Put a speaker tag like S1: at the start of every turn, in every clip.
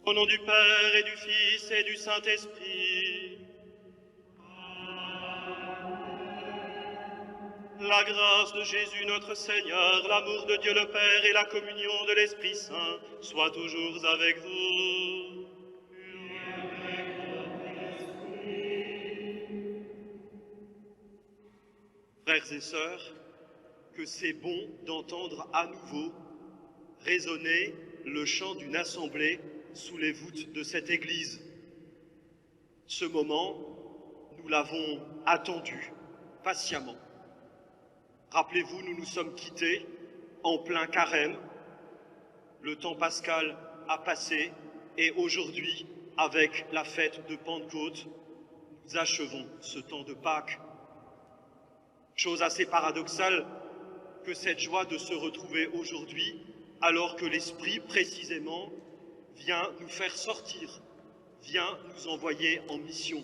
S1: Au nom du Père et du Fils et du Saint-Esprit. La grâce de Jésus notre Seigneur, l'amour de Dieu le Père et la communion de l'Esprit Saint soient toujours avec vous. Frères et sœurs, que c'est bon d'entendre à nouveau résonner le chant d'une assemblée sous les voûtes de cette église. Ce moment, nous l'avons attendu patiemment. Rappelez-vous, nous nous sommes quittés en plein carême. Le temps pascal a passé et aujourd'hui, avec la fête de Pentecôte, nous achevons ce temps de Pâques. Chose assez paradoxale que cette joie de se retrouver aujourd'hui, alors que l'Esprit, précisément, vient nous faire sortir, vient nous envoyer en mission.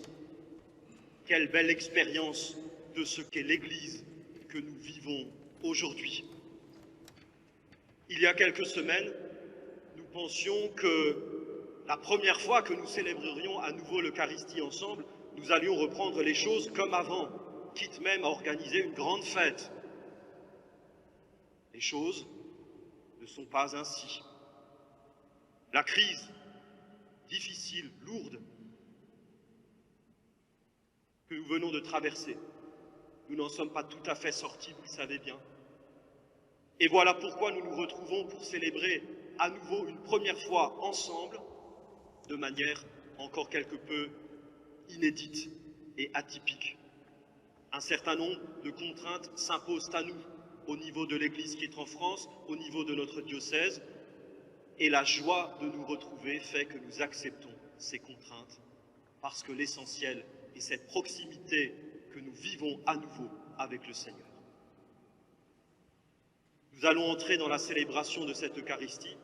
S1: Quelle belle expérience de ce qu'est l'Église que nous vivons aujourd'hui. Il y a quelques semaines, nous pensions que la première fois que nous célébrerions à nouveau l'Eucharistie ensemble, nous allions reprendre les choses comme avant, quitte même à organiser une grande fête. Les choses ne sont pas ainsi. La crise, difficile, lourde, que nous venons de traverser, nous n'en sommes pas tout à fait sortis, vous le savez bien. Et voilà pourquoi nous nous retrouvons pour célébrer à nouveau une première fois ensemble, de manière encore quelque peu inédite et atypique. Un certain nombre de contraintes s'imposent à nous, au niveau de l'Église qui est en France, au niveau de notre diocèse, et la joie de nous retrouver fait que nous acceptons ces contraintes, parce que l'essentiel est cette proximité que nous vivons à nouveau avec le Seigneur. Nous allons entrer dans la célébration de cette Eucharistie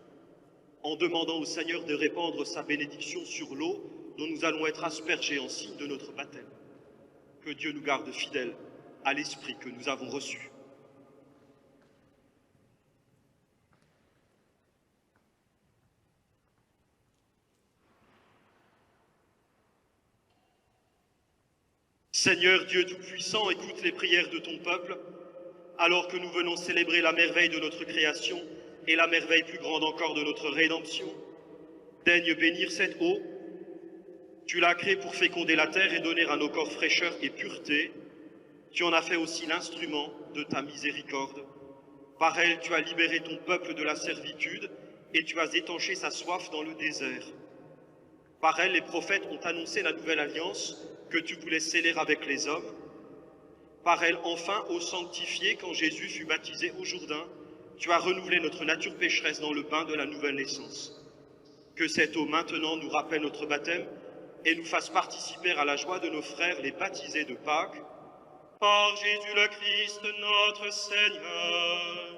S1: en demandant au Seigneur de répandre sa bénédiction sur l'eau dont nous allons être aspergés en signe de notre baptême. Que Dieu nous garde fidèles à l'Esprit que nous avons reçu. Seigneur Dieu Tout-Puissant, écoute les prières de ton peuple, alors que nous venons célébrer la merveille de notre création et la merveille plus grande encore de notre rédemption. Daigne bénir cette eau. Tu l'as créée pour féconder la terre et donner à nos corps fraîcheur et pureté. Tu en as fait aussi l'instrument de ta miséricorde. Par elle, tu as libéré ton peuple de la servitude et tu as étanché sa soif dans le désert. Par elle, les prophètes ont annoncé la nouvelle alliance que tu voulais sceller avec les hommes. Par elle, enfin, ô sanctifié, quand Jésus fut baptisé au Jourdain, tu as renouvelé notre nature pécheresse dans le bain de la nouvelle naissance. Que cette eau maintenant nous rappelle notre baptême et nous fasse participer à la joie de nos frères les baptisés de Pâques. Par Jésus le Christ, notre Seigneur.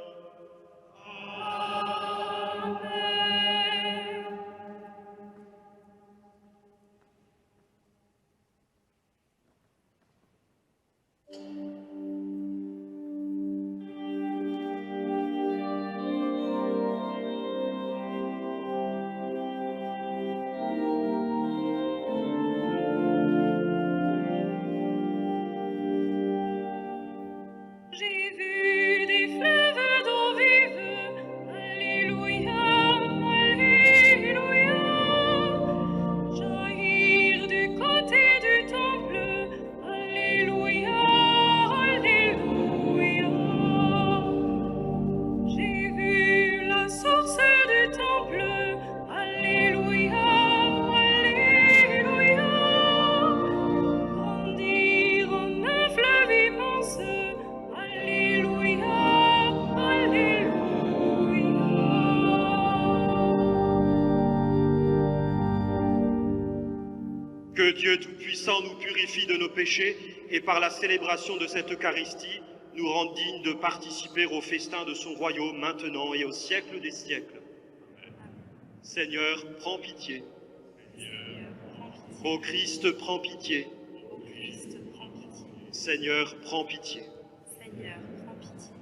S2: J'ai vu des fleuves d'eau vive, alléluia, alléluia, jaillir du côté du temple, alléluia, alléluia. J'ai vu la source du temple, alléluia, alléluia, grandir en un fleuve immense. Alléluia, Alléluia.
S1: Que Dieu Tout-Puissant nous purifie de nos péchés et par la célébration de cette Eucharistie, nous rende dignes de participer au festin de son royaume maintenant et au siècle des siècles. Seigneur, prends pitié. Ô Christ, prends pitié.
S2: Ô Christ, prends pitié.
S1: Seigneur, prends pitié.
S2: Seigneur, prends pitié.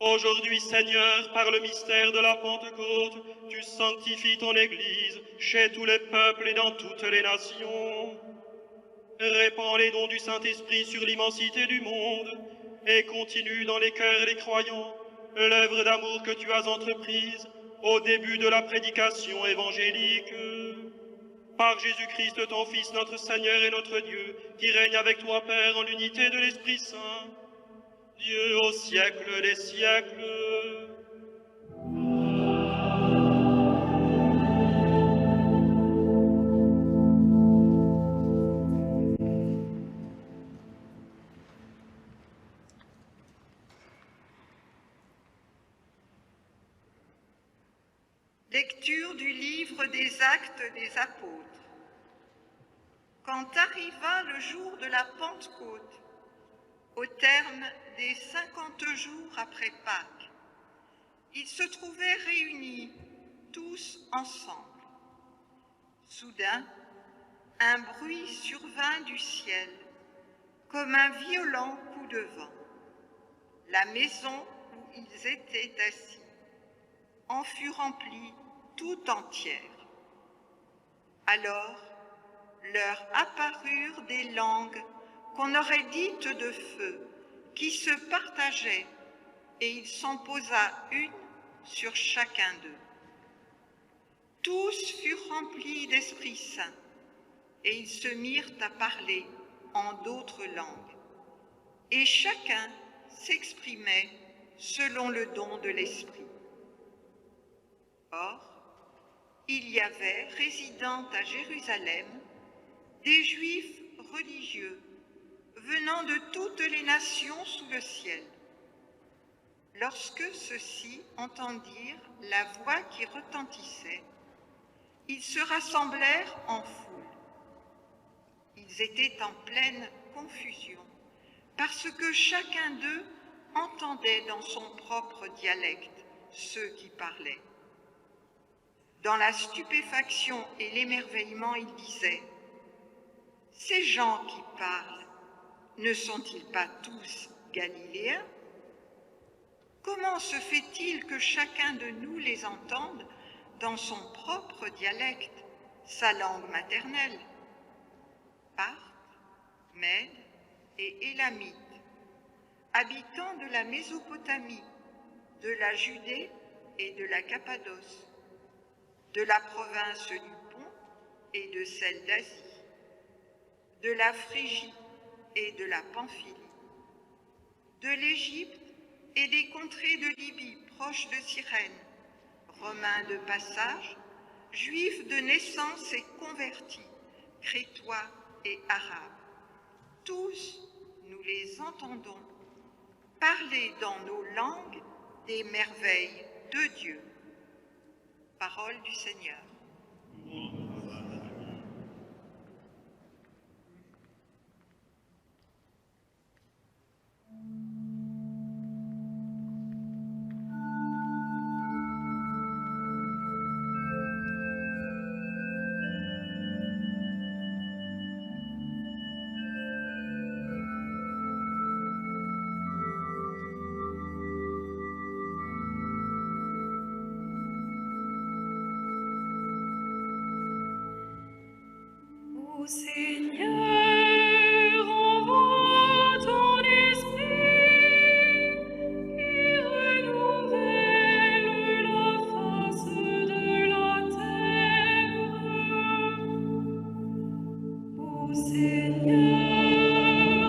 S1: Aujourd'hui, Seigneur, par le mystère de la Pentecôte, tu sanctifies ton Église chez tous les peuples et dans toutes les nations. Répands les dons du Saint-Esprit sur l'immensité du monde et continue dans les cœurs des croyants l'œuvre d'amour que tu as entreprise au début de la prédication évangélique. Par Jésus-Christ, ton Fils, notre Seigneur et notre Dieu, qui règne avec toi, Père, en l'unité de l'Esprit Saint, Dieu au siècle des siècles.
S3: Lecture du livre des Actes des Apôtres. Quand arriva le jour de la Pentecôte, au terme des 50 jours après Pâques, ils se trouvaient réunis tous ensemble. Soudain, un bruit survint du ciel, comme un violent coup de vent. La maison où ils étaient assis en fut remplie tout entière. Alors leur apparurent des langues qu'on aurait dites de feu, qui se partageaient, et il s'en posa une sur chacun d'eux. Tous furent remplis d'Esprit Saint, et ils se mirent à parler en d'autres langues, et chacun s'exprimait selon le don de l'Esprit. Or, il y avait, résidant à Jérusalem, des Juifs religieux venant de toutes les nations sous le ciel. Lorsque ceux-ci entendirent la voix qui retentissait, ils se rassemblèrent en foule. Ils étaient en pleine confusion, parce que chacun d'eux entendait dans son propre dialecte ceux qui parlaient. Dans la stupéfaction et l'émerveillement, il disait : « Ces gens qui parlent, ne sont-ils pas tous galiléens ? Comment se fait-il que chacun de nous les entende dans son propre dialecte, sa langue maternelle ? Parthes, Mèdes et Élamites, habitants de la Mésopotamie, de la Judée et de la Cappadoce, de la province du Pont et de celle d'Asie, de la Phrygie et de la Pamphylie, de l'Égypte et des contrées de Libye proches de Cyrène, Romains de passage, Juifs de naissance et convertis, Crétois et Arabes. Tous, nous les entendons parler dans nos langues des merveilles de Dieu. Parole du Seigneur.
S2: Ô Seigneur, envoie ton esprit qui renouvelle la face de la terre. Ô Seigneur,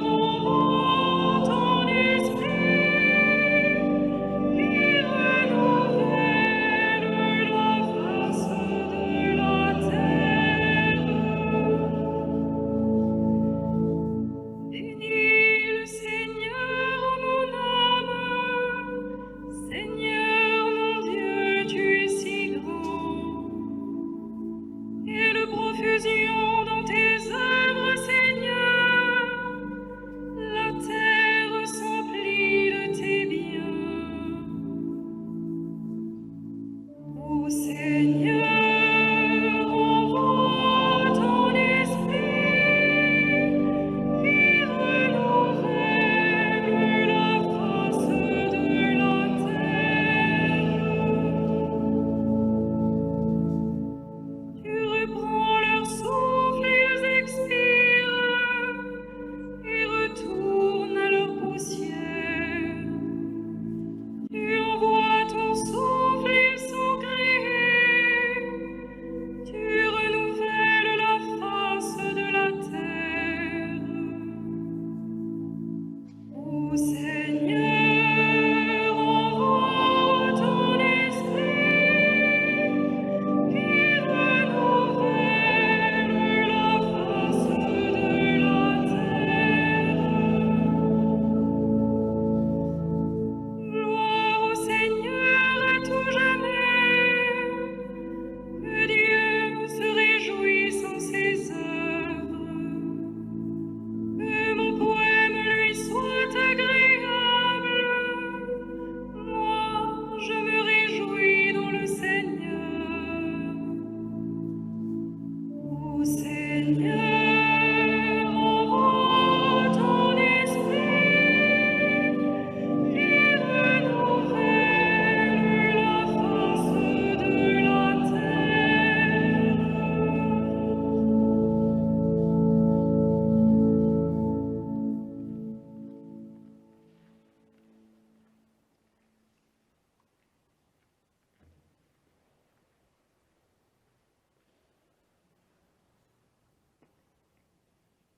S2: envoie ton esprit qui renouvelle la face de la terre.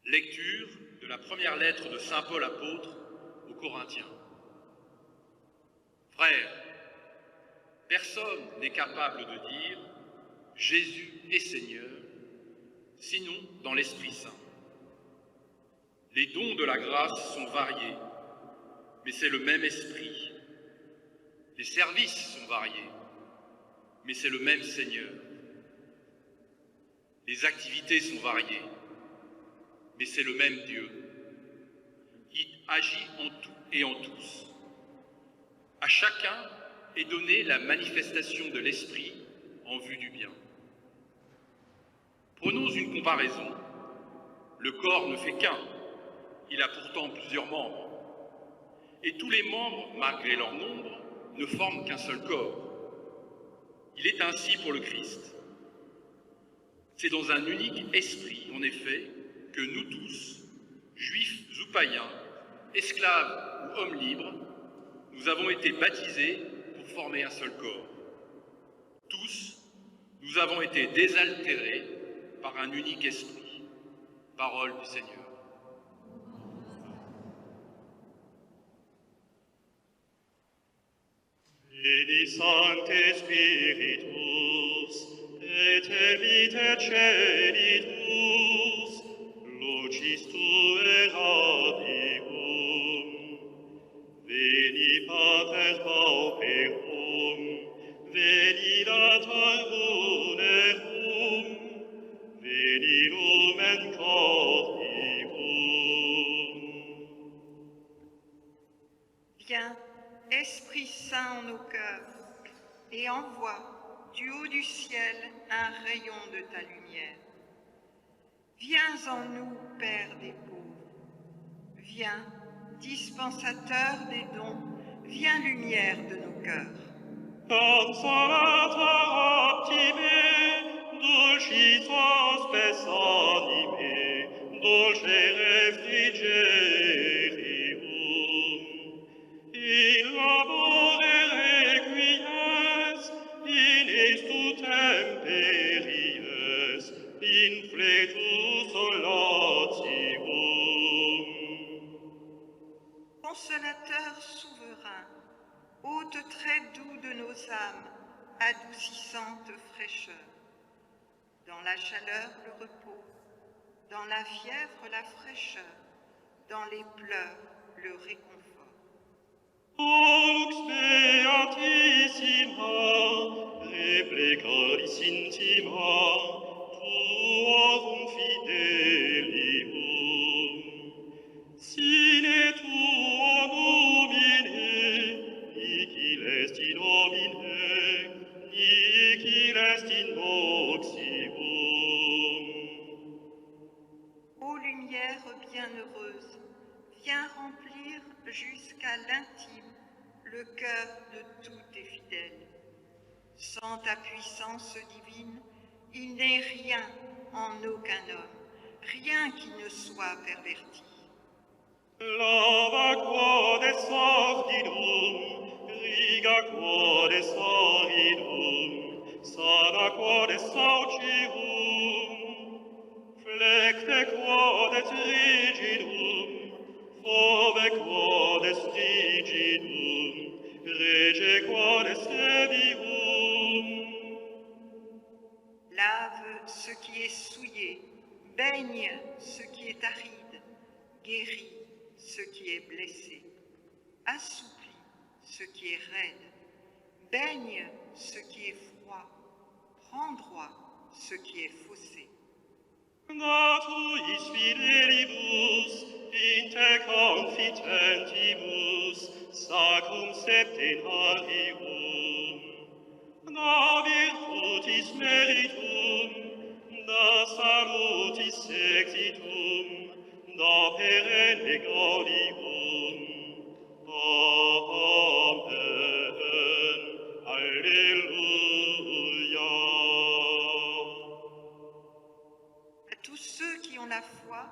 S4: Lecture de la première lettre de saint Paul apôtre aux Corinthiens. Frères, personne n'est capable de dire « Jésus est Seigneur », sinon dans l'Esprit Saint. Les dons de la grâce sont variés, mais c'est le même Esprit. Les services sont variés, mais c'est le même Seigneur. Les activités sont variées, mais c'est le même Dieu. Il agit en tout et en tous. À chacun est donnée la manifestation de l'Esprit en vue du bien. Prenons une comparaison. Le corps ne fait qu'un, il a pourtant plusieurs membres. Et tous les membres, malgré leur nombre, ne forment qu'un seul corps. Il est ainsi pour le Christ. C'est dans un unique esprit, en effet, que nous tous, juifs ou païens, esclaves ou hommes libres, nous avons été baptisés pour former un seul corps. Tous, nous avons été désaltérés par un unique esprit. Parole du Seigneur.
S1: Veni Sancte Spiritus, et evite celitus, lucis Tuae radium. Veni Pater Pauperum, veni Dator Munerum, veni Lumen Cordium.
S3: Viens, Esprit Saint en nos cœurs, et envoie du haut du ciel un rayon de ta lumière. Viens en nous, Père des pauvres. Viens, dispensateur des dons. Viens, lumière de nos cœurs.
S1: Consolator optime, dulcis hospes anime, dulce refrigerium. In labore requies, in estu temperies, in fletus solatium.
S3: Consolateur souverain, hôte très doux de nos âmes, adoucissante fraîcheur. Dans la chaleur, le repos, dans la fièvre, la fraîcheur, dans les pleurs, le réconfort.
S1: O lux beatissima, replicaris intima, tuorum fidelium. Sine tuo numine, nihil est in homine, nihil est in moxium.
S3: Ô lumière bienheureuse, viens remplir jusqu'à l'intime le cœur de tous tes fidèles. Sans ta puissance divine, il n'est rien en aucun homme, rien qui ne soit perverti.
S1: Lava quod sordidum, riga quod soridum, sana quod saucium, flecte quod rigidum, fove quod rigidum, rege quod sevium.
S3: Lave ce qui est souillé, baigne ce qui est aride, guéris ce qui est blessé, assouplis ce qui est raide, baigne ce qui est froid, rends droit ce qui est faussé.
S1: Natuis fidelibus, in te confitentibus, sacrum septenarium. Da virtutis meritum, da salutis exitum, da perenne gaudium. Amen. Alléluia.
S3: À tous ceux qui ont la foi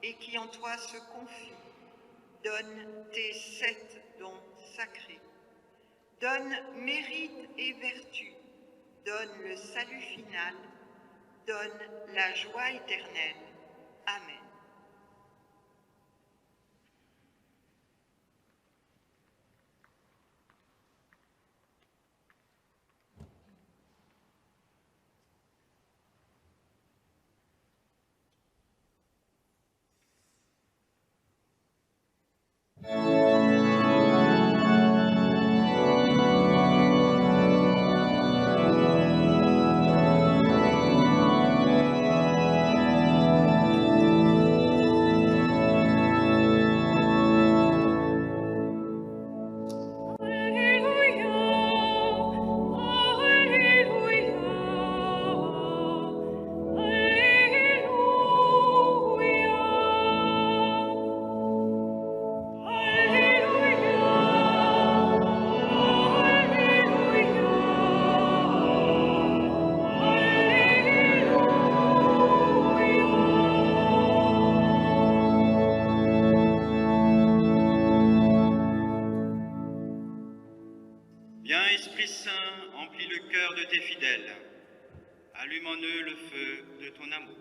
S3: et qui en toi se confient, donne tes 7 dons sacrés. Donne mérite et vertu, donne le salut final, donne la joie éternelle. Amen.
S5: Viens, Esprit Saint, emplis le cœur de tes fidèles. Allume en eux le feu de ton amour.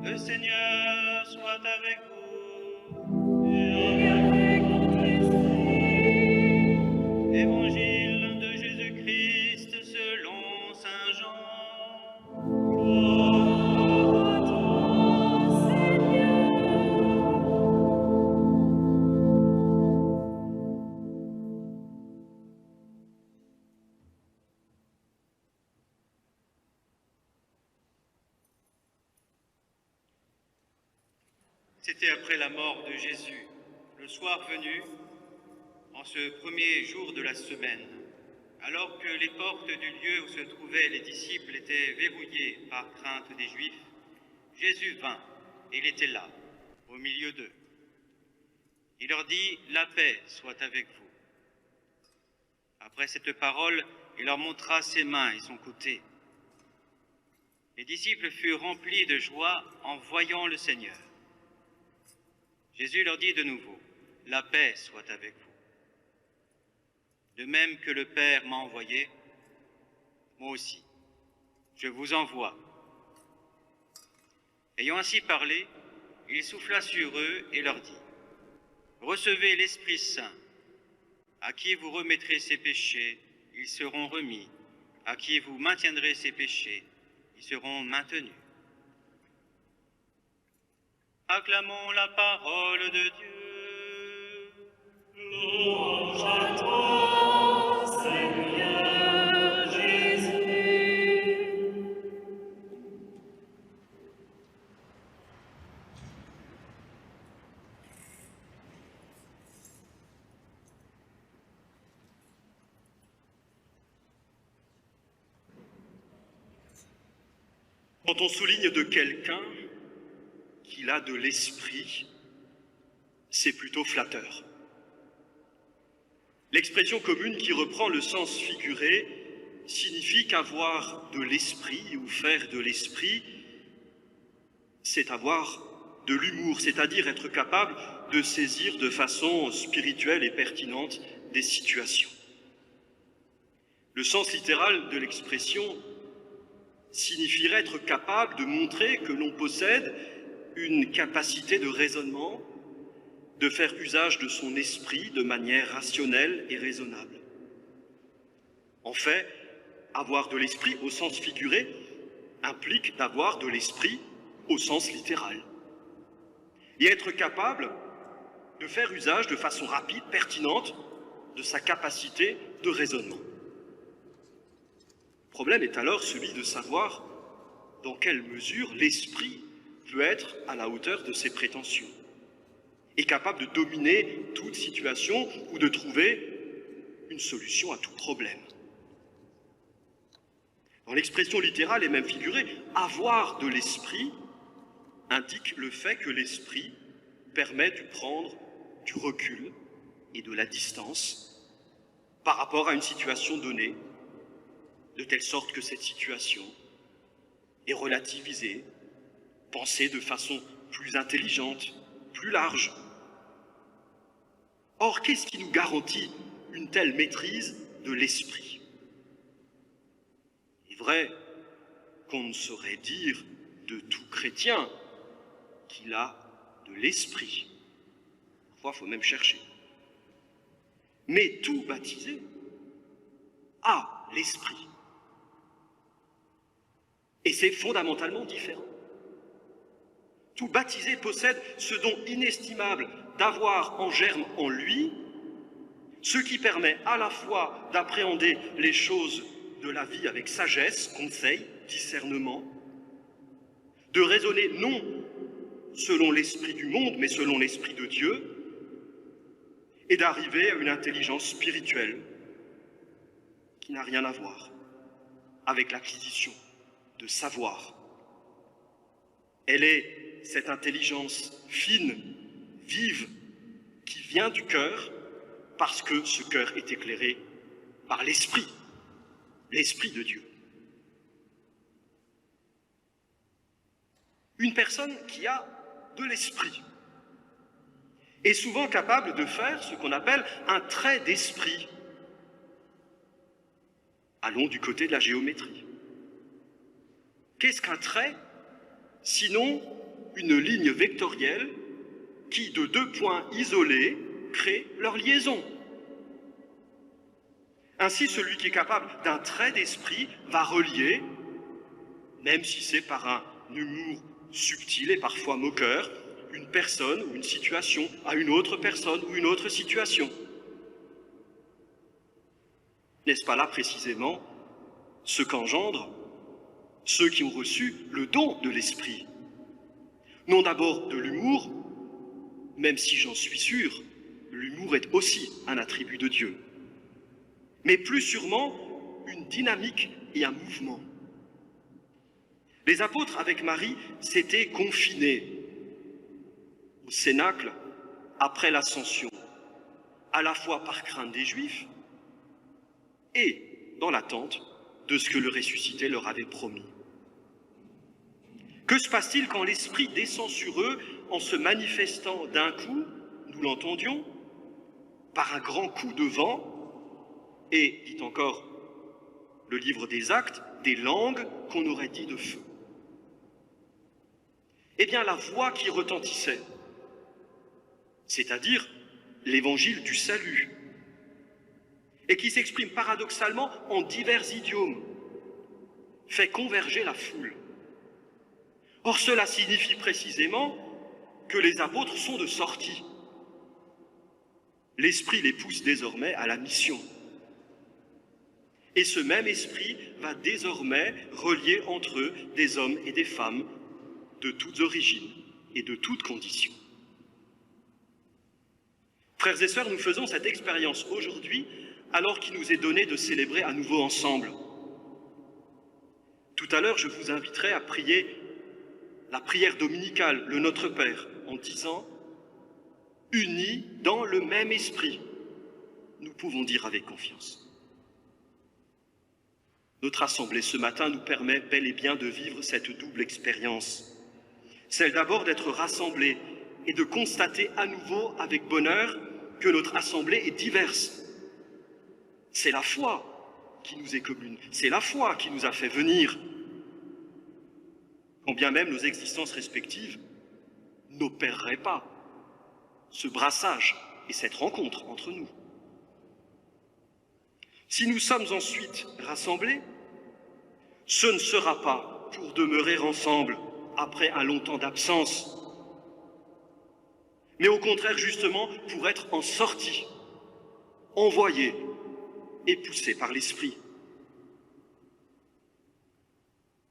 S5: Le Seigneur soit avec vous. Évangile de Jésus-Christ selon saint Jean. C'était après la mort de Jésus, le soir venu, en ce premier jour de la semaine, alors que les portes du lieu où se trouvaient les disciples étaient verrouillées par crainte des Juifs, Jésus vint, et il était là, au milieu d'eux. Il leur dit « La paix soit avec vous ». Après cette parole, il leur montra ses mains et son côté. Les disciples furent remplis de joie en voyant le Seigneur. Jésus leur dit de nouveau, « La paix soit avec vous. De même que le Père m'a envoyé, moi aussi, je vous envoie. » Ayant ainsi parlé, il souffla sur eux et leur dit, « Recevez l'Esprit Saint. À qui vous remettrez ses péchés, ils seront remis. À qui vous maintiendrez ses péchés, ils seront maintenus. » Acclamons la parole de Dieu.
S2: Louange à toi, Seigneur Jésus.
S1: Quand on souligne de quelqu'un qu'il a de l'esprit, c'est plutôt flatteur. L'expression commune qui reprend le sens figuré signifie qu'avoir de l'esprit ou faire de l'esprit, c'est avoir de l'humour, c'est-à-dire être capable de saisir de façon spirituelle et pertinente des situations. Le sens littéral de l'expression signifierait être capable de montrer que l'on possède une capacité de raisonnement, de faire usage de son esprit de manière rationnelle et raisonnable. En fait, avoir de l'esprit au sens figuré implique d'avoir de l'esprit au sens littéral. Et être capable de faire usage de façon rapide, pertinente, de sa capacité de raisonnement. Le problème est alors celui de savoir dans quelle mesure l'esprit peut être à la hauteur de ses prétentions et capable de dominer toute situation ou de trouver une solution à tout problème. Dans l'expression littérale et même figurée, avoir de l'esprit indique le fait que l'esprit permet de prendre du recul et de la distance par rapport à une situation donnée, de telle sorte que cette situation est relativisée, pensée de façon plus intelligente, plus large. Or, qu'est-ce qui nous garantit une telle maîtrise de l'esprit? Il est vrai qu'on ne saurait dire de tout chrétien qu'il a de l'esprit. Parfois, il faut même chercher. Mais tout baptisé a l'esprit. Et c'est fondamentalement différent. Tout baptisé possède ce don inestimable d'avoir en germe en lui ce qui permet à la fois d'appréhender les choses de la vie avec sagesse, conseil, discernement, de raisonner non selon l'esprit du monde, mais selon l'esprit de Dieu, et d'arriver à une intelligence spirituelle qui n'a rien à voir avec l'acquisition de savoir. Elle est cette intelligence fine, vive, qui vient du cœur parce que ce cœur est éclairé par l'Esprit de Dieu. Une personne qui a de l'esprit est souvent capable de faire ce qu'on appelle un trait d'esprit. Allons du côté de la géométrie. Qu'est-ce qu'un trait, sinon une ligne vectorielle qui, de deux points isolés, crée leur liaison? Ainsi, celui qui est capable d'un trait d'esprit va relier, même si c'est par un humour subtil et parfois moqueur, une personne ou une situation à une autre personne ou une autre situation. N'est-ce pas là précisément ce qu'engendrent ceux qui ont reçu le don de l'esprit? Non d'abord de l'humour, même si j'en suis sûr, l'humour est aussi un attribut de Dieu, mais plus sûrement une dynamique et un mouvement. Les apôtres avec Marie s'étaient confinés au cénacle après l'ascension, à la fois par crainte des Juifs et dans l'attente de ce que le ressuscité leur avait promis. Que se passe-t-il quand l'Esprit descend sur eux en se manifestant d'un coup, nous l'entendions, par un grand coup de vent, et, dit encore le livre des Actes, des langues qu'on aurait dit de feu? Eh bien, la voix qui retentissait, c'est-à-dire l'évangile du salut, et qui s'exprime paradoxalement en divers idiomes, fait converger la foule. Or, cela signifie précisément que les apôtres sont de sortie. L'Esprit les pousse désormais à la mission. Et ce même Esprit va désormais relier entre eux des hommes et des femmes de toutes origines et de toutes conditions. Frères et sœurs, nous faisons cette expérience aujourd'hui alors qu'il nous est donné de célébrer à nouveau ensemble. Tout à l'heure, je vous inviterai à prier la prière dominicale, le Notre Père, en disant « Unis dans le même esprit », nous pouvons dire avec confiance. Notre assemblée ce matin nous permet bel et bien de vivre cette double expérience. Celle d'abord d'être rassemblés et de constater à nouveau avec bonheur que notre assemblée est diverse. C'est la foi qui nous est commune, c'est la foi qui nous a fait venir. Quand bien même nos existences respectives n'opéreraient pas ce brassage et cette rencontre entre nous. Si nous sommes ensuite rassemblés, ce ne sera pas pour demeurer ensemble après un long temps d'absence, mais au contraire justement pour être en sortie, envoyés et poussés par l'Esprit.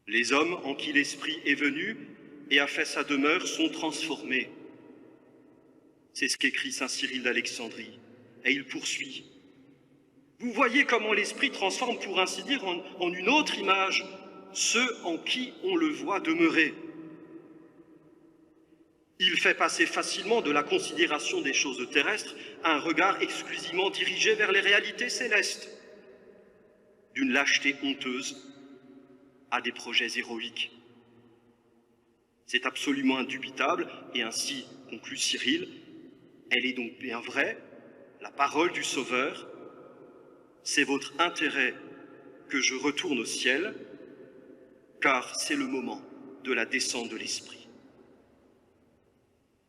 S1: Les hommes en qui l'Esprit est venu et a fait sa demeure sont transformés. C'est ce qu'écrit saint Cyril d'Alexandrie, et il poursuit. Vous voyez comment l'Esprit transforme, pour ainsi dire, en une autre image, ceux en qui on le voit demeurer. Il fait passer facilement de la considération des choses terrestres à un regard exclusivement dirigé vers les réalités célestes, d'une lâcheté honteuse à des projets héroïques. C'est absolument indubitable, et ainsi conclut Cyril, elle est donc bien vraie, la parole du Sauveur, c'est votre intérêt que je retourne au ciel, car c'est le moment de la descente de l'Esprit.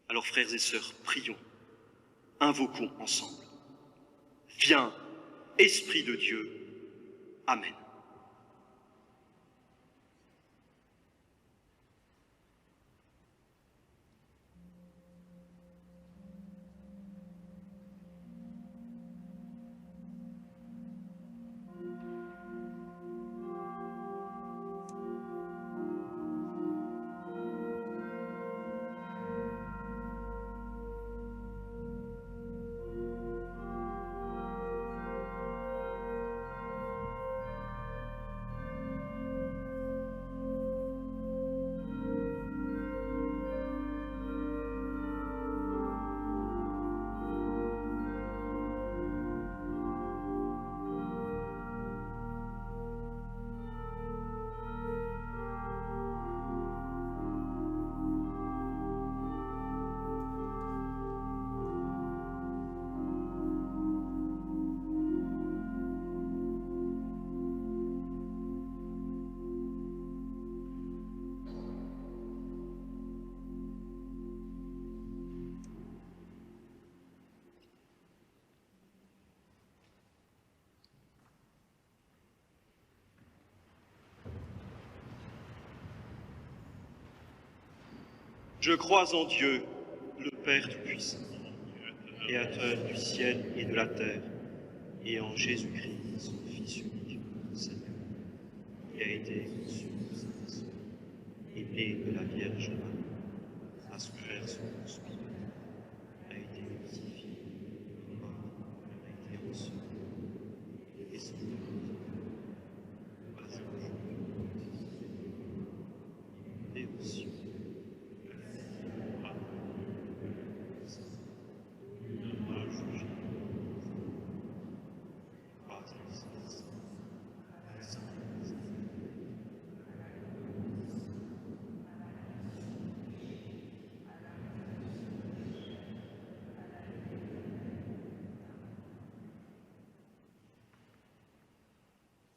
S1: Alors frères et sœurs, prions, invoquons ensemble. Viens, Esprit de Dieu. Amen. Je crois en Dieu, le Père Tout-Puissant, Créateur du ciel et de la terre, et en Jésus-Christ, son Fils unique, Seigneur, qui a été conçu de Saint-Esprit, et né de la Vierge Marie, a souffert sous Ponce Pilate, a été crucifié, mort, a été reçu, et son pas un jour, et aux cieux.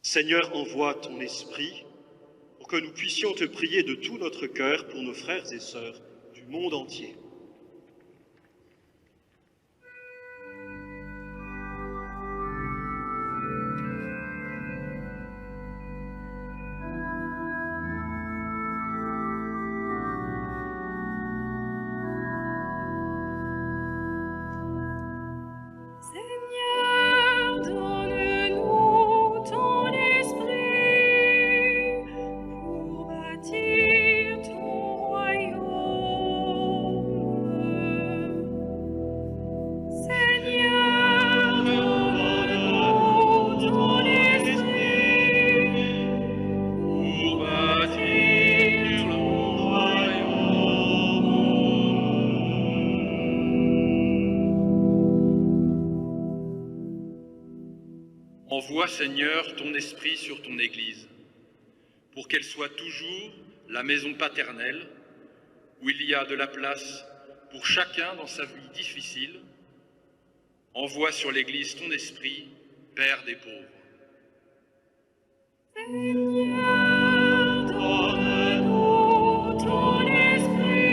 S1: Seigneur, envoie ton esprit pour que nous puissions te prier de tout notre cœur pour nos frères et sœurs du monde entier.
S2: Seigneur, donne-nous ton esprit pour bâtir ton royaume. Seigneur, donne-nous ton esprit pour bâtir ton royaume.
S4: Envoie, Seigneur, ton esprit sur ton Église, pour qu'elle soit toujours la maison paternelle, où il y a de la place pour chacun dans sa vie difficile. Envoie sur l'Église ton esprit, Père des pauvres.
S2: Seigneur, donne-nous ton esprit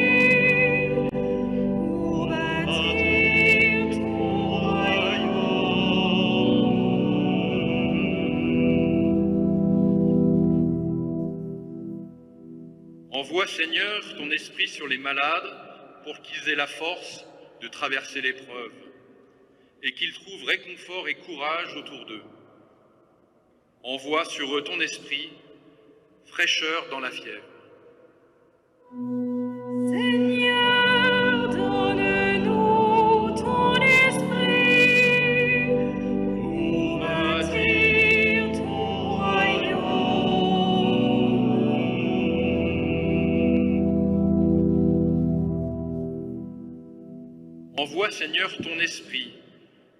S2: pour bâtir ton royaume.
S4: Envoie, Seigneur, ton esprit sur les malades, pour qu'ils aient la force de traverser l'épreuve, et qu'ils trouvent réconfort et courage autour d'eux. Envoie sur eux ton esprit, fraîcheur dans la fièvre.
S2: Seigneur, donne-nous ton esprit pour bâtir ton royaume.
S4: Envoie, Seigneur, ton esprit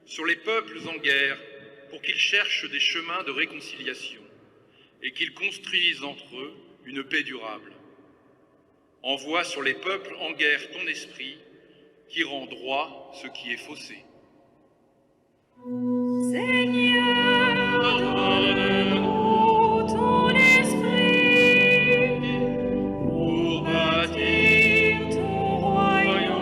S4: sur les peuples en guerre, pour qu'ils cherchent des chemins de réconciliation et qu'ils construisent entre eux une paix durable. Envoie sur les peuples en guerre ton esprit, qui rend droit ce qui est faussé.
S2: Seigneur, donne-nous ton esprit pour bâtir ton royaume.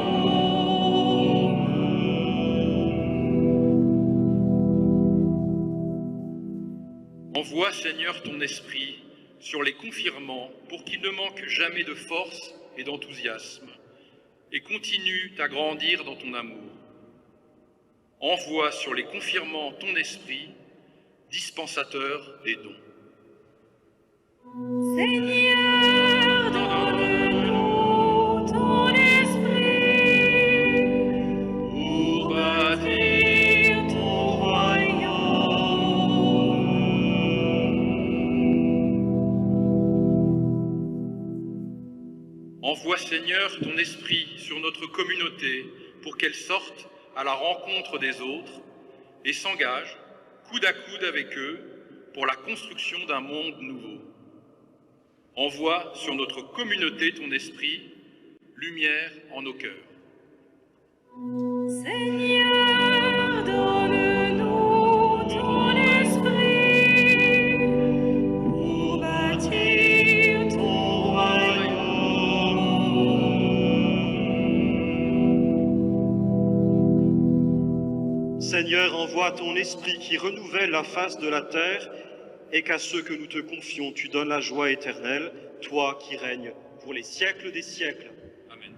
S4: Envoie, Seigneur, ton esprit sur les confirmants pour qu'ils ne manquent jamais de force et d'enthousiasme et continuent à grandir dans ton amour. Envoie sur les confirmants ton esprit, dispensateur des dons.
S2: Seigneur, donne-nous ton esprit pour bâtir ton royaume.
S4: Envoie, Seigneur, ton esprit sur notre communauté pour qu'elle sorte à la rencontre des autres et s'engage coude à coude avec eux pour la construction d'un monde nouveau. Envoie sur notre communauté ton esprit, lumière en nos cœurs.
S2: Seigneur, donne-nous ton esprit pour bâtir ton royaume.
S1: Seigneur, envoie ton esprit qui renouvelle la face de la terre et qu'à ceux que nous te confions, tu donnes la joie éternelle, toi qui règnes pour les siècles des siècles.
S4: Amen.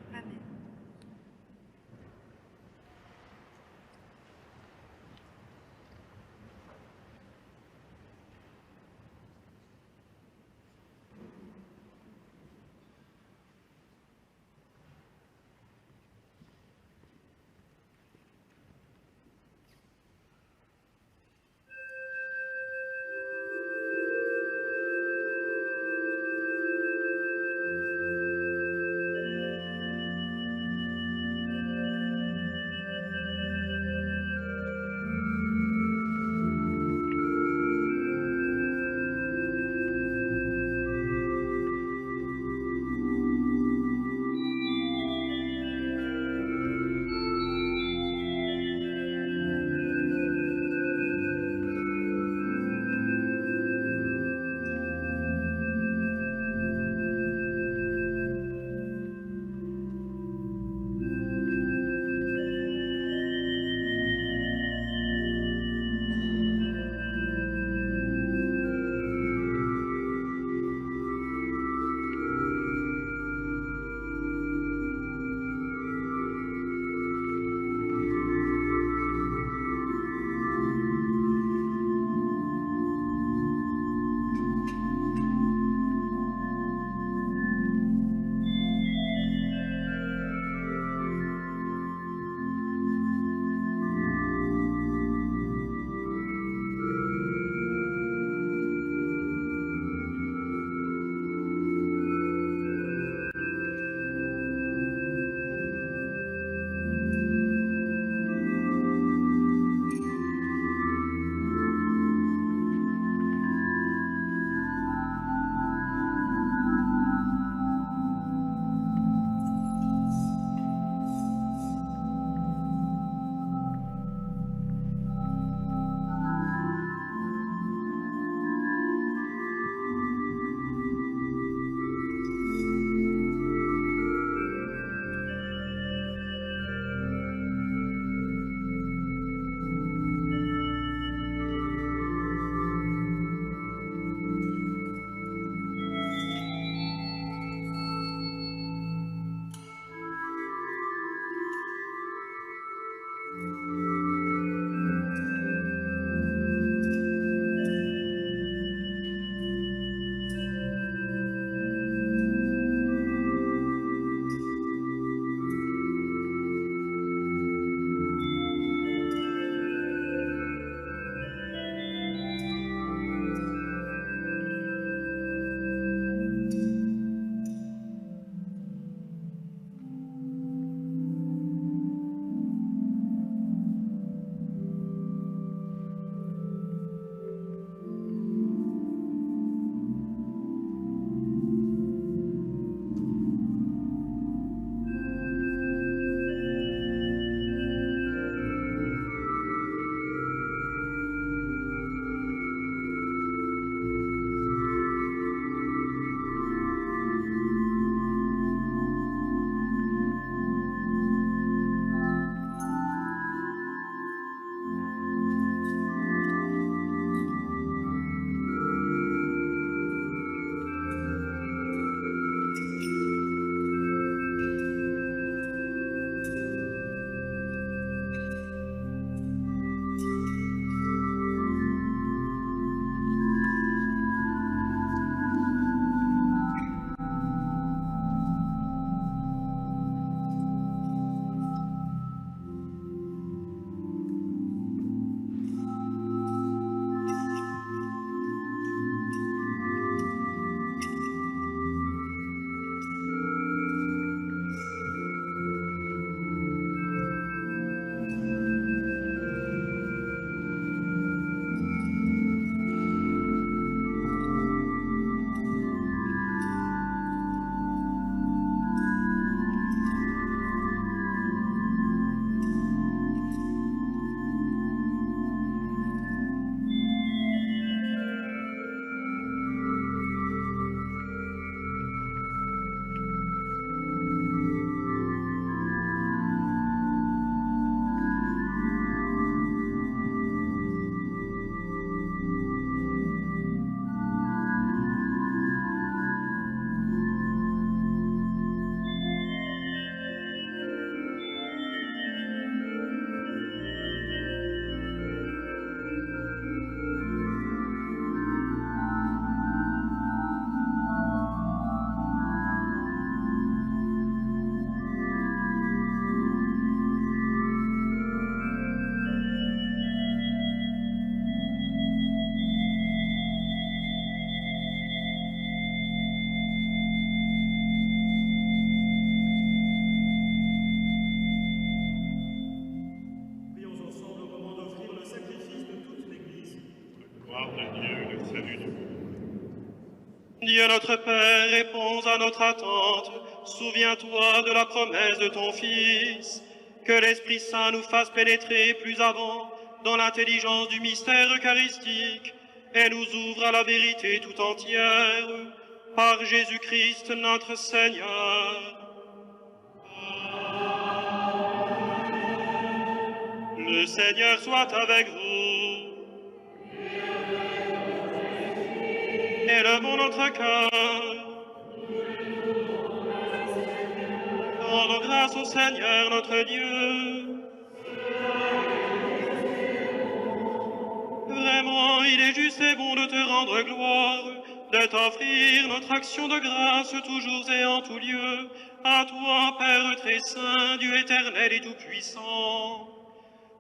S1: gloire de Dieu, le salut du monde. Dieu notre Père, réponds à notre attente. Souviens-toi de la promesse de ton Fils. Que l'Esprit Saint nous fasse pénétrer plus avant dans l'intelligence du mystère eucharistique et nous ouvre à la vérité tout entière. Par Jésus-Christ notre Seigneur. Le Seigneur soit avec vous. Élevons notre cœur. Rendons grâce au Seigneur notre Dieu. Vraiment, il est juste et bon de te rendre gloire, de t'offrir notre action de grâce toujours et en tout lieu, à toi, Père très saint, Dieu éternel et tout-puissant.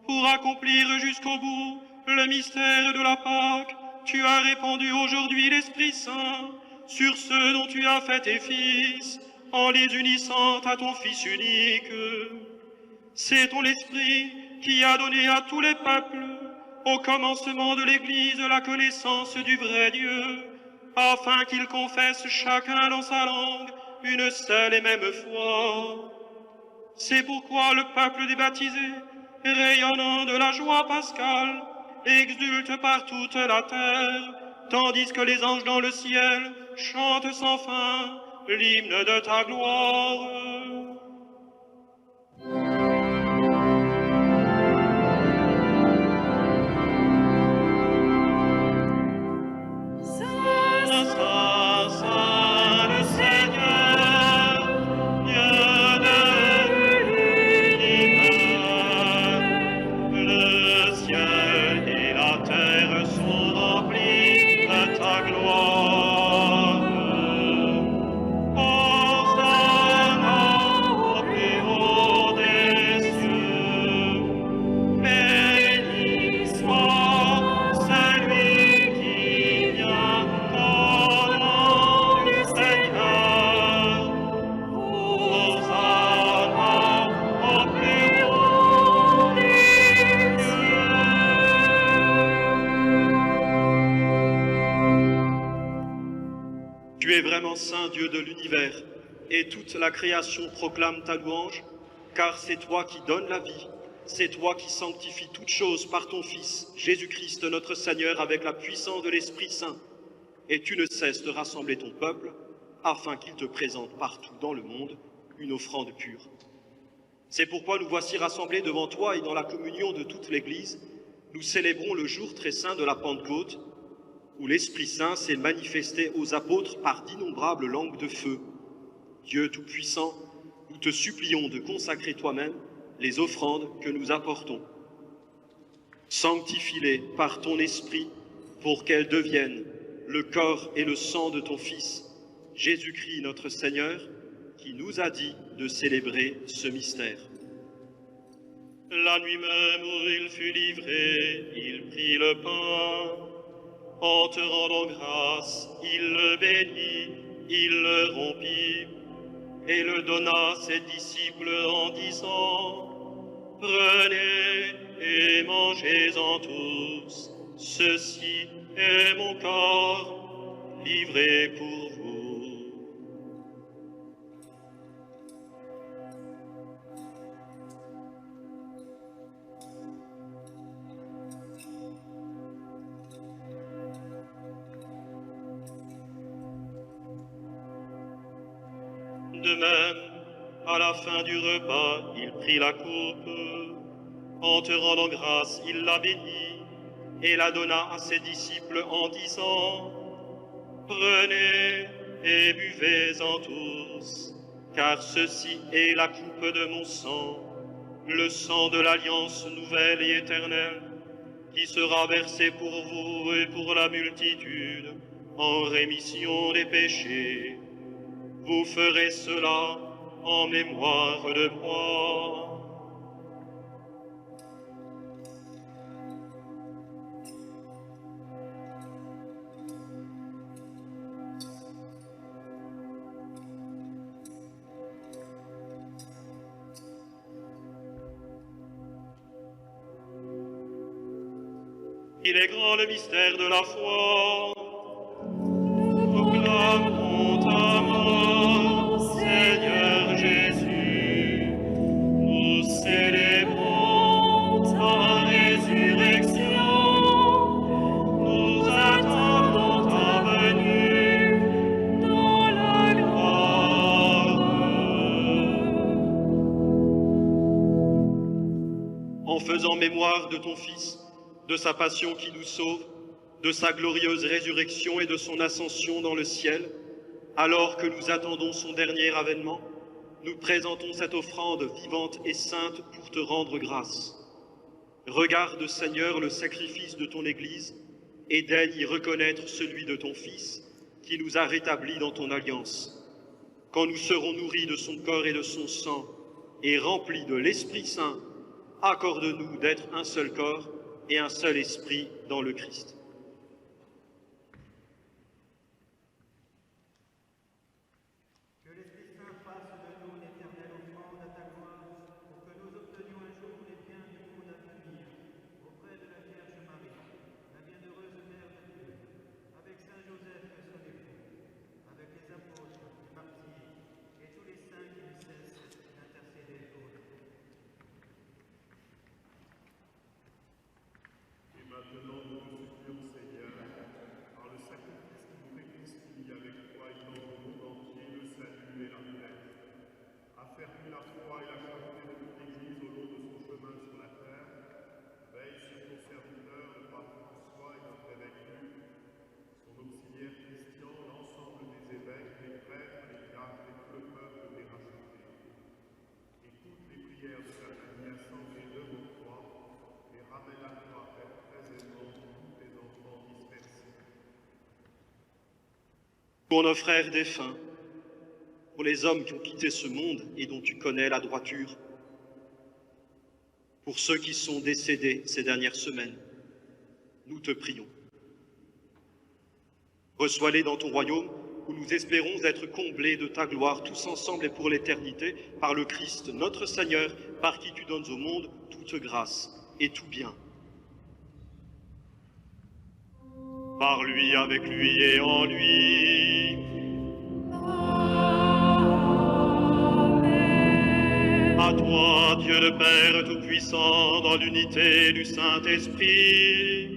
S1: Pour accomplir jusqu'au bout le mystère de la Pâque, tu as répandu aujourd'hui l'Esprit Saint sur ceux dont tu as fait tes fils, en les unissant à ton Fils unique. C'est ton Esprit qui a donné à tous les peuples, au commencement de l'Église, la connaissance du vrai Dieu, afin qu'ils confessent chacun dans sa langue une seule et même foi. C'est pourquoi le peuple des baptisés, rayonnant de la joie pascale, exulte par toute la terre, tandis que les anges dans le ciel chantent sans fin l'hymne de ta gloire. Saint, Saint, Saint, le Seigneur, Dieu de l'univers, le ciel et la terre sont remplis de ta gloire. Hosanna au plus haut des cieux. Béni soit celui qui vient au nom du Seigneur. Hosanna au plus haut des cieux. Tu es vraiment saint, Dieu de l'univers, et toute la création proclame ta louange, car c'est toi qui donnes la vie, c'est toi qui sanctifies toutes choses par ton Fils, Jésus-Christ notre Seigneur, avec la puissance de l'Esprit Saint. Et tu ne cesses de rassembler ton peuple, afin qu'il te présente partout dans le monde une offrande pure. C'est pourquoi nous voici rassemblés devant toi et dans la communion de toute l'Église, nous célébrons le jour très saint de la Pentecôte, où l'Esprit Saint s'est manifesté aux apôtres par d'innombrables langues de feu. Dieu Tout-Puissant, nous te supplions de consacrer toi-même les offrandes que nous apportons. Sanctifie-les par ton Esprit pour qu'elles deviennent le corps et le sang de ton Fils, Jésus-Christ notre Seigneur, qui nous a dit de célébrer ce mystère. La nuit même où il fut livré, il prit le pain. En te rendant grâce, il le bénit, il le rompit et le donna à ses disciples en disant : Prenez et mangez-en tous, ceci est mon corps livré pour vous. De même, à la fin du repas, il prit la coupe. En te rendant grâce, il la bénit et la donna à ses disciples en disant : Prenez et buvez-en tous, car ceci est la coupe de mon sang, le sang de l'alliance nouvelle et éternelle, qui sera versé pour vous et pour la multitude en rémission des péchés. Vous ferez cela en mémoire de moi. Il est grand le mystère de la foi. Proclamons ta mort, Seigneur Jésus. Nous célébrons ta résurrection. Nous attendons ta venue dans la gloire. En faisant mémoire de ton Fils, de sa passion qui nous sauve, de sa glorieuse résurrection et de son ascension dans le ciel, alors que nous attendons son dernier avènement, nous présentons cette offrande vivante et sainte pour te rendre grâce. Regarde, Seigneur, le sacrifice de ton Église et daigne y reconnaître celui de ton Fils qui nous a rétablis dans ton alliance. Quand nous serons nourris de son corps et de son sang et remplis de l'Esprit Saint, accorde-nous d'être un seul corps et un seul esprit dans le Christ.
S6: Que l'Esprit Saint fasse de nous une éternelle offrande à ta gloire, pour que nous obtenions un jour les biens du monde à venir, auprès de la Vierge Marie, la bienheureuse Mère de Dieu, avec Saint Joseph son époux, avec les apôtres, les martyrs et tous les saints qui ne cessent d'intercéder pour nous.
S7: Et maintenant, nous te supplions, Seigneur, par le sacrifice qui nous réconcilie avec toi et dans le monde entier, le salut et la paix. Affermis la foi et la charité de toute l'Église au long de son chemin sur la terre. Veille sur ton serviteur, le pape François et notre évêque Luc, son auxiliaire Christian, l'ensemble des évêques, les prêtres, les diacres et tout le peuple des rachetés. Écoute les prières de ta famille assemblée devant toi et ramène à toi, Père, très aimant, tous tes enfants dispersés.
S1: Pour nos frères défunts, pour les hommes qui ont quitté ce monde et dont tu connais la droiture, pour ceux qui sont décédés ces dernières semaines, nous te prions. Reçois-les dans ton royaume, où nous espérons être comblés de ta gloire, tous ensemble et pour l'éternité, par le Christ, notre Seigneur, par qui tu donnes au monde toute grâce et tout bien. Par lui, avec lui et en lui. À toi, Dieu le Père Tout-Puissant, dans l'unité du Saint-Esprit.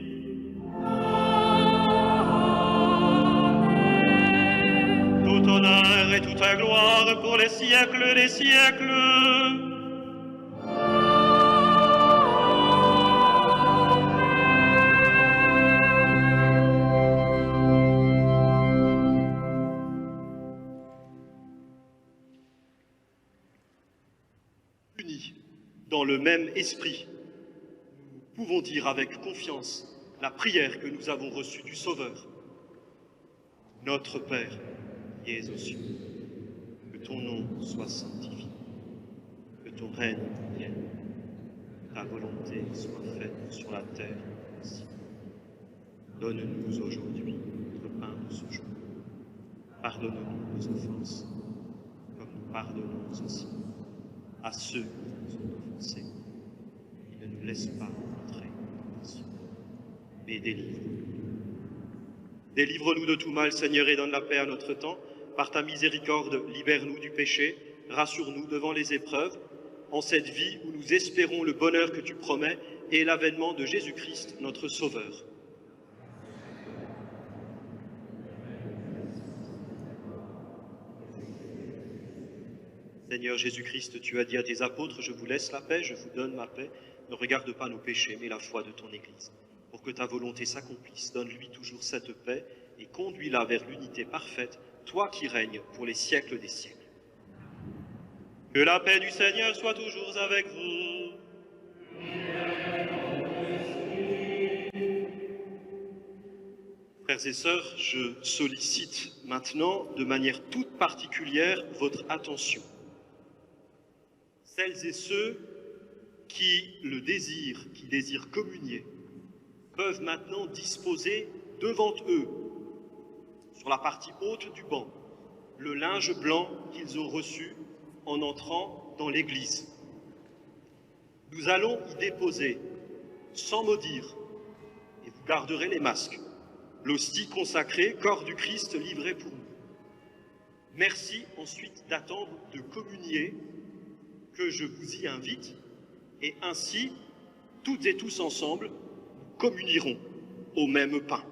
S1: Tout honneur et toute gloire pour les siècles des siècles. Unis dans le même esprit, nous pouvons dire avec confiance la prière que nous avons reçue du Sauveur. Notre Père, qui es aux cieux, que ton nom soit sanctifié, que ton règne vienne, que ta volonté soit faite sur la terre comme au ciel. Donne-nous aujourd'hui notre pain de ce jour. Pardonne-nous nos offenses, comme nous pardonnons aussi à ceux qui nous ont offensés. Et ne nous laisse pas entrer en tentation, mais délivre-nous. Délivre-nous de tout mal, Seigneur, et donne la paix à notre temps. Par ta miséricorde, libère-nous du péché, rassure-nous devant les épreuves, en cette vie où nous espérons le bonheur que tu promets et l'avènement de Jésus-Christ, notre Sauveur. Seigneur Jésus-Christ, tu as dit à tes apôtres, je vous laisse la paix, je vous donne ma paix. Ne regarde pas nos péchés, mais la foi de ton Église. Pour que ta volonté s'accomplisse, donne-lui toujours cette paix et conduis-la vers l'unité parfaite, toi qui règnes pour les siècles des siècles. Que la paix du Seigneur soit toujours avec vous. Frères et sœurs, je sollicite maintenant de manière toute particulière votre attention. Celles et ceux qui le désirent, qui désirent communier, peuvent maintenant disposer devant eux, sur la partie haute du banc, le linge blanc qu'ils ont reçu en entrant dans l'église. Nous allons y déposer, sans maudire, et vous garderez les masques, l'hostie consacrée, corps du Christ livré pour nous. Merci ensuite d'attendre de communier, que je vous y invite, et ainsi, toutes et tous ensemble, nous communierons au même pain.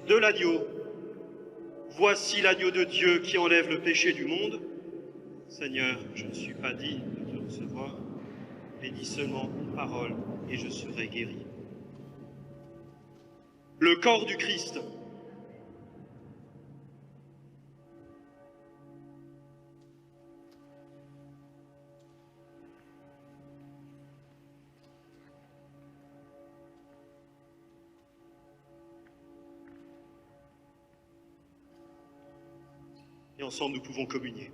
S1: de l'agneau. Voici l'agneau de Dieu qui enlève le péché du monde. Seigneur, je ne suis pas digne de te recevoir, mais dis seulement une parole et je serai guéri. Le corps du Christ. Et ensemble, nous pouvons communier.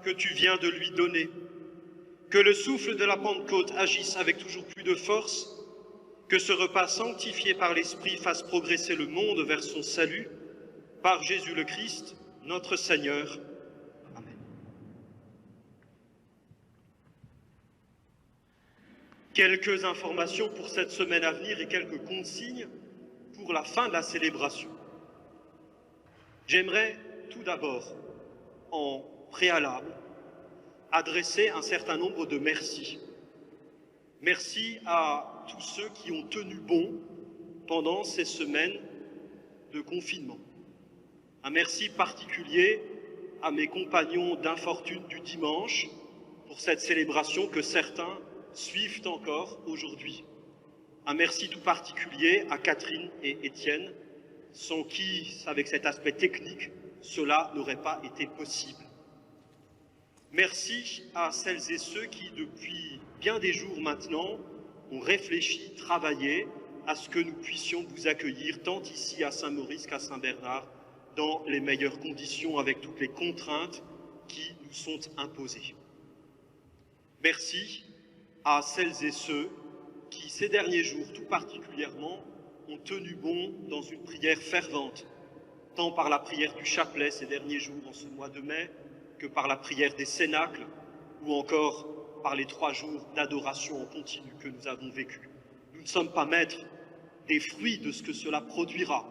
S1: que tu viens de lui donner. Que le souffle de la Pentecôte agisse avec toujours plus de force, que ce repas sanctifié par l'Esprit fasse progresser le monde vers son salut, par Jésus le Christ, notre Seigneur. Amen. Quelques informations pour cette semaine à venir et quelques consignes pour la fin de la célébration. J'aimerais tout d'abord, en préalable, adresser un certain nombre de merci. Merci à tous ceux qui ont tenu bon pendant ces semaines de confinement. Un merci particulier à mes compagnons d'infortune du dimanche pour cette célébration que certains suivent encore aujourd'hui. Un merci tout particulier à Catherine et Étienne, sans qui, avec cet aspect technique, cela n'aurait pas été possible. Merci à celles et ceux qui, depuis bien des jours maintenant, ont réfléchi, travaillé à ce que nous puissions vous accueillir tant ici à Saint-Maurice qu'à Saint-Bernard dans les meilleures conditions avec toutes les contraintes qui nous sont imposées. Merci à celles et ceux qui, ces derniers jours tout particulièrement, ont tenu bon dans une prière fervente, tant par la prière du chapelet ces derniers jours en ce mois de mai, que par la prière des cénacles, ou encore par les 3 jours d'adoration en continu que nous avons vécus. Nous ne sommes pas maîtres des fruits de ce que cela produira,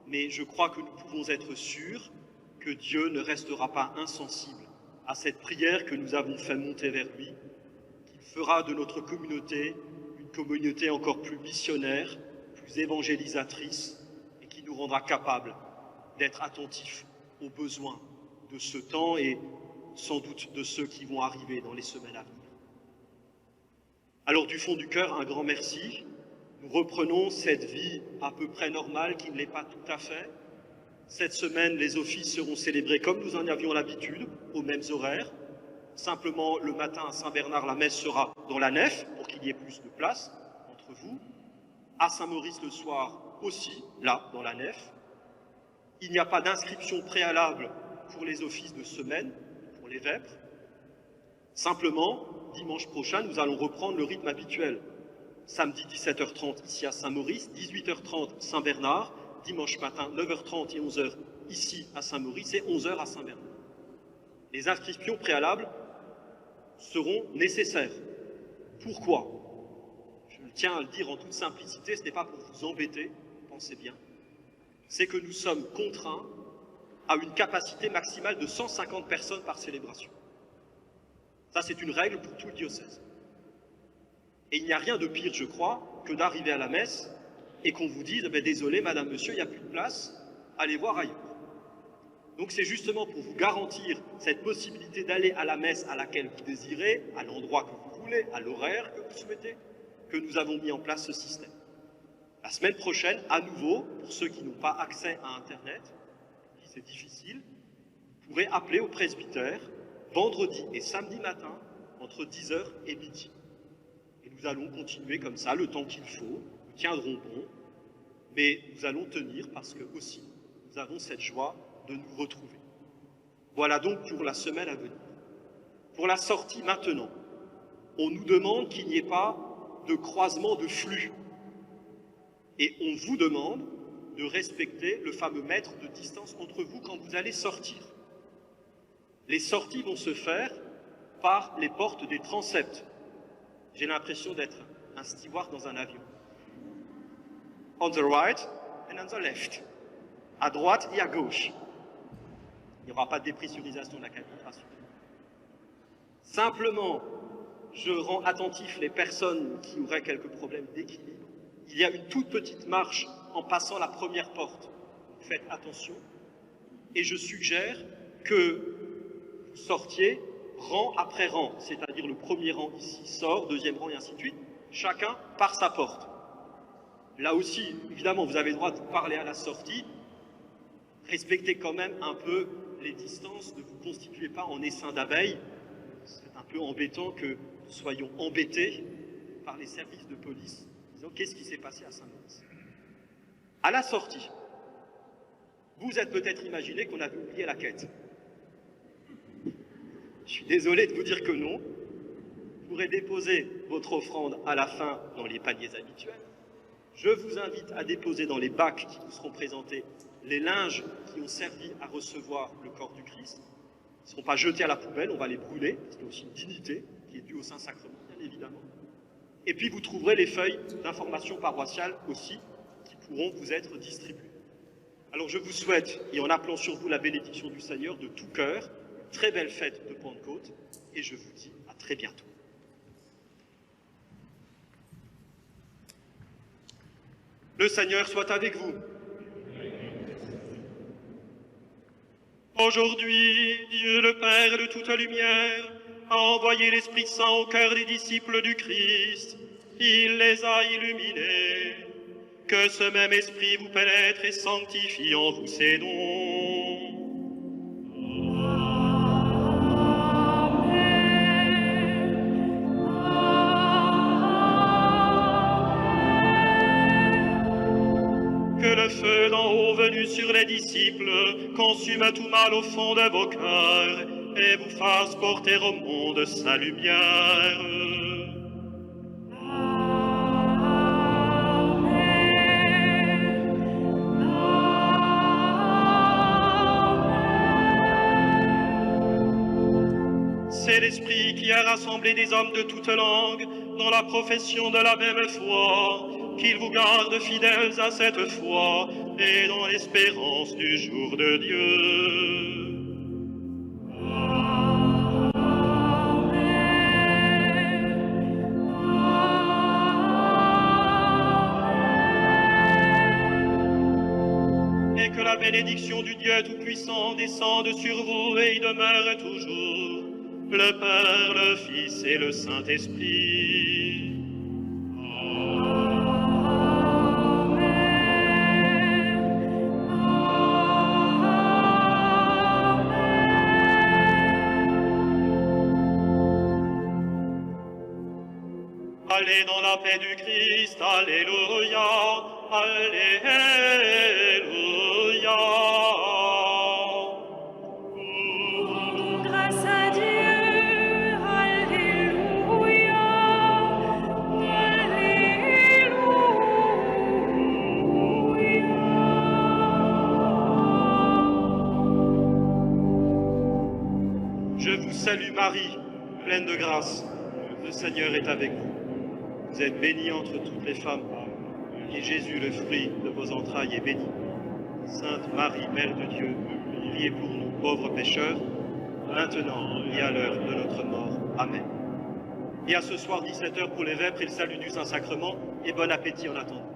S1: mais je crois que nous pouvons être sûrs que Dieu ne restera pas insensible à cette prière que nous avons fait monter vers lui, qu'il fera de notre communauté une communauté encore plus missionnaire, plus évangélisatrice, et qui nous rendra capables d'être attentifs aux besoins de ce temps et sans doute de ceux qui vont arriver dans les semaines à venir. Alors du fond du cœur, un grand merci. Nous reprenons cette vie à peu près normale qui ne l'est pas tout à fait. Cette semaine, les offices seront célébrés comme nous en avions l'habitude, aux mêmes horaires. Simplement, le matin à Saint-Bernard, la messe sera dans la nef pour qu'il y ait plus de place entre vous. À Saint-Maurice le soir aussi, là, dans la nef. Il n'y a pas d'inscription préalable pour les offices de semaine, pour les vêpres. Simplement, dimanche prochain, nous allons reprendre le rythme habituel. Samedi 17h30 ici à Saint-Maurice, 18h30 Saint-Bernard, dimanche matin 9h30 et 11h ici à Saint-Maurice et 11h à Saint-Bernard. Les inscriptions préalables seront nécessaires. Pourquoi? Je tiens à le dire en toute simplicité, ce n'est pas pour vous embêter, pensez bien. C'est que nous sommes contraints à une capacité maximale de 150 personnes par célébration. Ça, c'est une règle pour tout le diocèse. Et il n'y a rien de pire, je crois, que d'arriver à la messe et qu'on vous dise « Désolé, madame, monsieur, il n'y a plus de place, allez voir ailleurs ». Donc c'est justement pour vous garantir cette possibilité d'aller à la messe à laquelle vous désirez, à l'endroit que vous voulez, à l'horaire que vous souhaitez, que nous avons mis en place ce système. La semaine prochaine, à nouveau, pour ceux qui n'ont pas accès à Internet, c'est difficile, vous pourrez appeler au presbytère vendredi et samedi matin entre 10h et midi. Et nous allons continuer comme ça le temps qu'il faut, nous tiendrons bon, mais nous allons tenir parce que aussi nous avons cette joie de nous retrouver. Voilà donc pour la semaine à venir. Pour la sortie maintenant, on nous demande qu'il n'y ait pas de croisement de flux. Et on vous demande de respecter le fameux mètre de distance entre vous quand vous allez sortir. Les sorties vont se faire par les portes des transepts. J'ai l'impression d'être un steward dans un avion. On the right and on the left. À droite et à gauche. Il n'y aura pas de dépressurisation de la cabine, rassurez-vous. Simplement, je rends attentif les personnes qui auraient quelques problèmes d'équilibre. Il y a une toute petite marche en passant la première porte. Faites attention. Et je suggère que vous sortiez rang après rang, c'est-à-dire le premier rang ici sort, deuxième rang et ainsi de suite, chacun par sa porte. Là aussi, évidemment, vous avez le droit de vous parler à la sortie. Respectez quand même un peu les distances, ne vous constituez pas en essaim d'abeilles. C'est un peu embêtant que nous soyons embêtés par les services de police. Qu'est-ce qui s'est passé à Saint-Maurice? À la sortie, vous êtes peut-être imaginé qu'on avait oublié la quête. Je suis désolé de vous dire que non. Vous pourrez déposer votre offrande à la fin dans les paniers habituels. Je vous invite à déposer dans les bacs qui vous seront présentés les linges qui ont servi à recevoir le corps du Christ. Ils ne seront pas jetés à la poubelle, on va les brûler, parce qu'il y a aussi une dignité qui est due au Saint-Sacrement, bien évidemment. Et puis vous trouverez les feuilles d'information paroissiale aussi, qui pourront vous être distribuées. Alors je vous souhaite, et en appelant sur vous la bénédiction du Seigneur de tout cœur, une très belle fête de Pentecôte, et je vous dis à très bientôt. Le Seigneur soit avec vous. Aujourd'hui, Dieu le Père de toute lumière a envoyé l'Esprit Saint au cœur des disciples du Christ. Il les a illuminés. Que ce même Esprit vous pénètre et sanctifie en vous ses dons. Que le feu d'en haut venu sur les disciples consume tout mal au fond de vos cœurs et vous fasse porter au monde sa lumière. C'est l'Esprit qui a rassemblé des hommes de toutes langues dans la profession de la même foi, qu'il vous garde fidèles à cette foi et dans l'espérance du jour de Dieu. Et que la bénédiction du Dieu Tout-Puissant descende sur vous et y demeure toujours, le Père, le Fils et le Saint-Esprit. Allez dans la paix du Christ, alléluia, alléluia.
S2: Rendons grâce à Dieu, alléluia, alléluia.
S1: Je vous salue Marie, pleine de grâce. Le Seigneur est avec vous. Vous êtes bénie entre toutes les femmes, et Jésus, le fruit de vos entrailles, est béni. Sainte Marie, Mère de Dieu, priez pour nous pauvres pécheurs, maintenant et à l'heure de notre mort. Amen. Et à ce soir 17h pour les vêpres et le salut du Saint-Sacrement, et bon appétit en attendant.